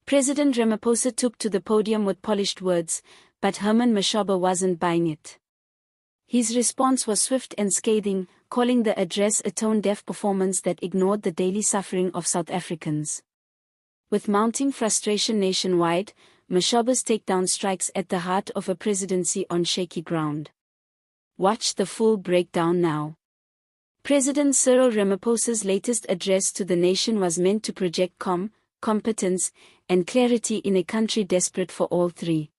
President Ramaphosa took to the podium with polished words, but Herman Mashaba wasn't buying it. His response was swift and scathing, calling the address a tone-deaf performance that ignored the daily suffering of South Africans. With mounting frustration nationwide, Mashaba's takedown strikes at the heart of a presidency on shaky ground. Watch the full breakdown now. President Cyril Ramaphosa's latest address to the nation was meant to project calm, competence, and clarity in a country desperate for all three.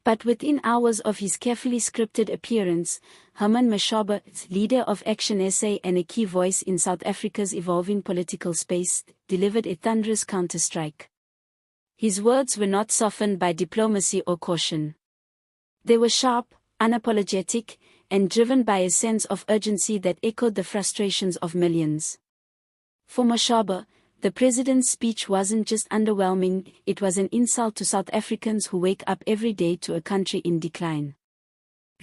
But within hours of his carefully scripted appearance, Herman Mashaba, leader of ActionSA and a key voice in South Africa's evolving political space, delivered a thunderous counterstrike. His words were not softened by diplomacy or caution. They were sharp, unapologetic, and driven by a sense of urgency that echoed the frustrations of millions. For Mashaba, the president's speech wasn't just underwhelming, it was an insult to South Africans who wake up every day to a country in decline.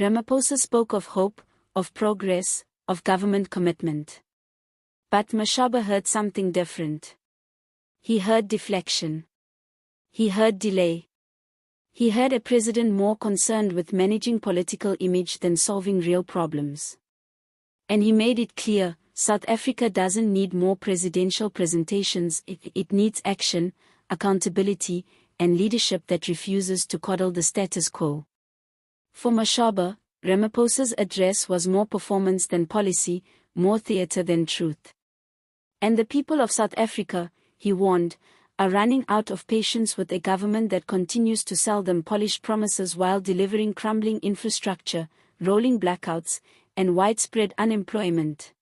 Ramaphosa spoke of hope, of progress, of government commitment. But Mashaba heard something different. He heard deflection. He heard delay. He heard a president more concerned with managing political image than solving real problems. And he made it clear, South Africa doesn't need more presidential presentations, it needs action, accountability, and leadership that refuses to coddle the status quo. For Mashaba, Ramaphosa's address was more performance than policy, more theatre than truth. And the people of South Africa, he warned, are running out of patience with a government that continues to sell them polished promises while delivering crumbling infrastructure, rolling blackouts, and widespread unemployment.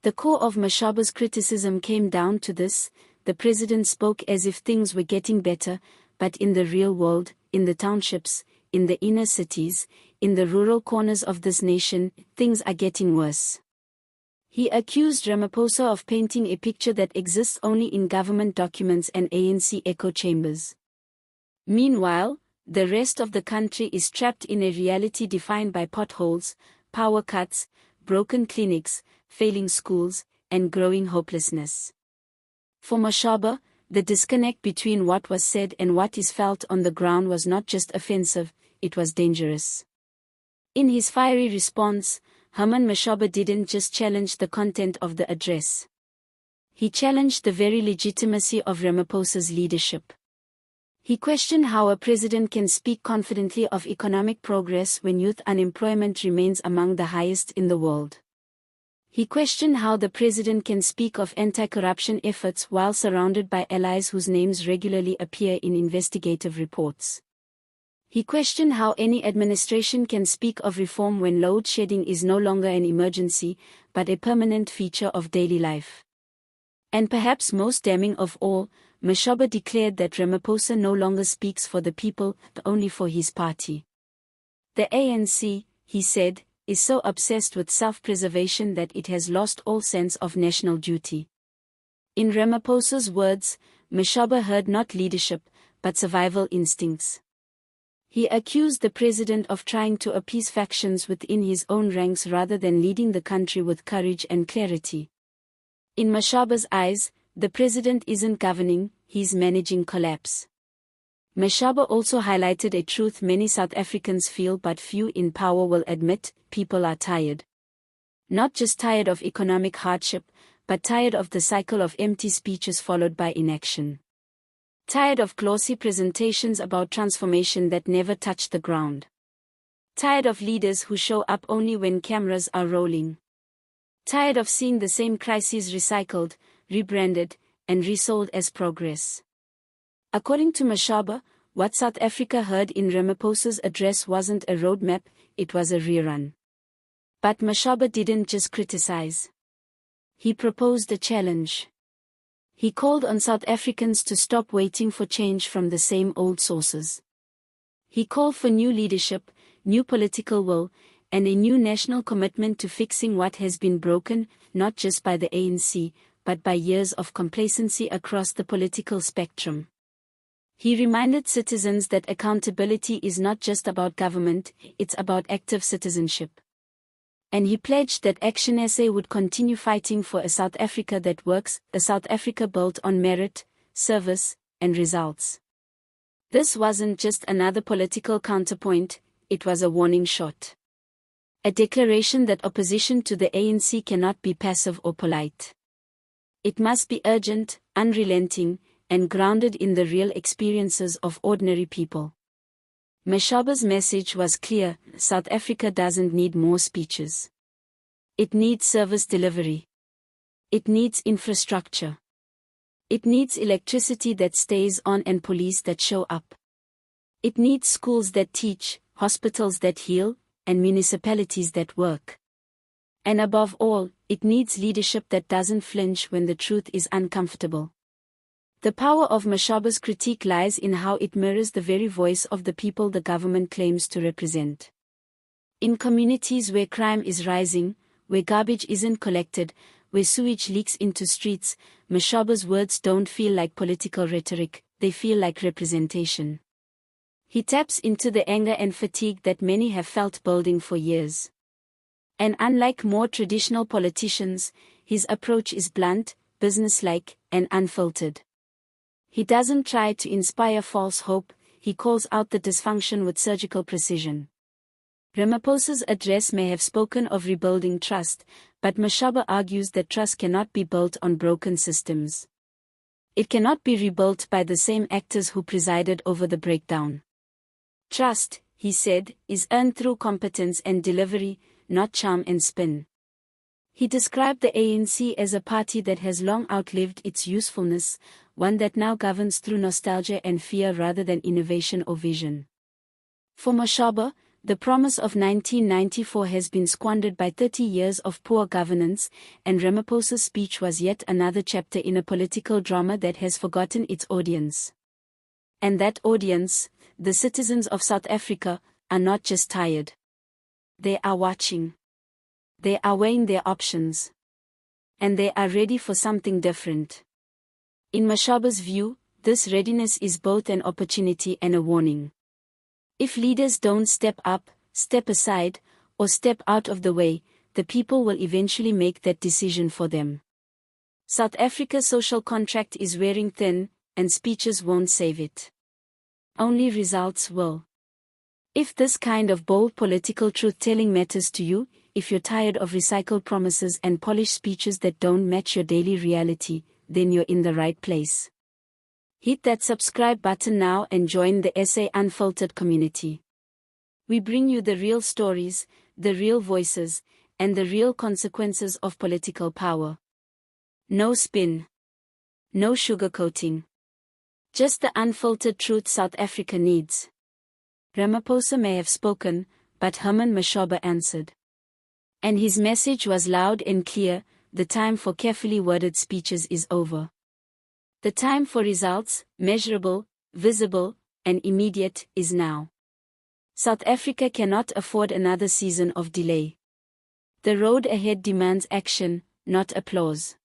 The core of Mashaba's criticism came down to this: the president spoke as if things were getting better, but in the real world, in the townships, in the inner cities, in the rural corners of this nation, things are getting worse. He accused Ramaphosa of painting a picture that exists only in government documents and ANC echo chambers. Meanwhile, the rest of the country is trapped in a reality defined by potholes, power cuts, broken clinics, failing schools, and growing hopelessness. For Mashaba, the disconnect between what was said and what is felt on the ground was not just offensive, it was dangerous. In his fiery response, Herman Mashaba didn't just challenge the content of the address. He challenged the very legitimacy of Ramaphosa's leadership. He questioned how a president can speak confidently of economic progress when youth unemployment remains among the highest in the world. He questioned how the president can speak of anti-corruption efforts while surrounded by allies whose names regularly appear in investigative reports. He questioned how any administration can speak of reform when load shedding is no longer an emergency, but a permanent feature of daily life. And perhaps most damning of all, Mashaba declared that Ramaphosa no longer speaks for the people, but only for his party. The ANC, he said, is so obsessed with self-preservation that it has lost all sense of national duty. In Ramaphosa's words, Mashaba heard not leadership, but survival instincts. He accused the president of trying to appease factions within his own ranks rather than leading the country with courage and clarity. In Mashaba's eyes, the president isn't governing, he's managing collapse. Mashaba also highlighted a truth many South Africans feel but few in power will admit: people are tired. Not just tired of economic hardship, but tired of the cycle of empty speeches followed by inaction. Tired of glossy presentations about transformation that never touch the ground. Tired of leaders who show up only when cameras are rolling. Tired of seeing the same crises recycled, rebranded, and resold as progress. According to Mashaba, what South Africa heard in Ramaphosa's address wasn't a roadmap, it was a rerun. But Mashaba didn't just criticize. He proposed a challenge. He called on South Africans to stop waiting for change from the same old sources. He called for new leadership, new political will, and a new national commitment to fixing what has been broken, not just by the ANC, but by years of complacency across the political spectrum. He reminded citizens that accountability is not just about government, it's about active citizenship. And he pledged that ActionSA would continue fighting for a South Africa that works, a South Africa built on merit, service, and results. This wasn't just another political counterpoint, it was a warning shot. A declaration that opposition to the ANC cannot be passive or polite. It must be urgent, unrelenting, and grounded in the real experiences of ordinary people. Mashaba's message was clear: South Africa doesn't need more speeches. It needs service delivery. It needs infrastructure. It needs electricity that stays on and police that show up. It needs schools that teach, hospitals that heal, and municipalities that work. And above all, it needs leadership that doesn't flinch when the truth is uncomfortable. The power of Mashaba's critique lies in how it mirrors the very voice of the people the government claims to represent. In communities where crime is rising, where garbage isn't collected, where sewage leaks into streets, Mashaba's words don't feel like political rhetoric, they feel like representation. He taps into the anger and fatigue that many have felt building for years. And unlike more traditional politicians, his approach is blunt, businesslike, and unfiltered. He doesn't try to inspire false hope, he calls out the dysfunction with surgical precision. Ramaphosa's address may have spoken of rebuilding trust, but Mashaba argues that trust cannot be built on broken systems. It cannot be rebuilt by the same actors who presided over the breakdown. Trust, he said, is earned through competence and delivery, not charm and spin. He described the ANC as a party that has long outlived its usefulness, one that now governs through nostalgia and fear rather than innovation or vision. For Mashaba, the promise of 1994 has been squandered by 30 years of poor governance, and Ramaphosa's speech was yet another chapter in a political drama that has forgotten its audience. And that audience, the citizens of South Africa, are not just tired. They are watching. They are weighing their options. And they are ready for something different. In Mashaba's view, this readiness is both an opportunity and a warning. If leaders don't step up, step aside, or step out of the way, the people will eventually make that decision for them. South Africa's social contract is wearing thin, and speeches won't save it. Only results will. If this kind of bold political truth-telling matters to you, if you're tired of recycled promises and polished speeches that don't match your daily reality, then you're in the right place. Hit that subscribe button now and join the SA Unfiltered community. We bring you the real stories, the real voices, and the real consequences of political power. No spin. No sugarcoating. Just the unfiltered truth South Africa needs. Ramaphosa may have spoken, but Herman Mashaba answered. And his message was loud and clear: the time for carefully worded speeches is over. The time for results, measurable, visible, and immediate, is now. South Africa cannot afford another season of delay. The road ahead demands action, not applause.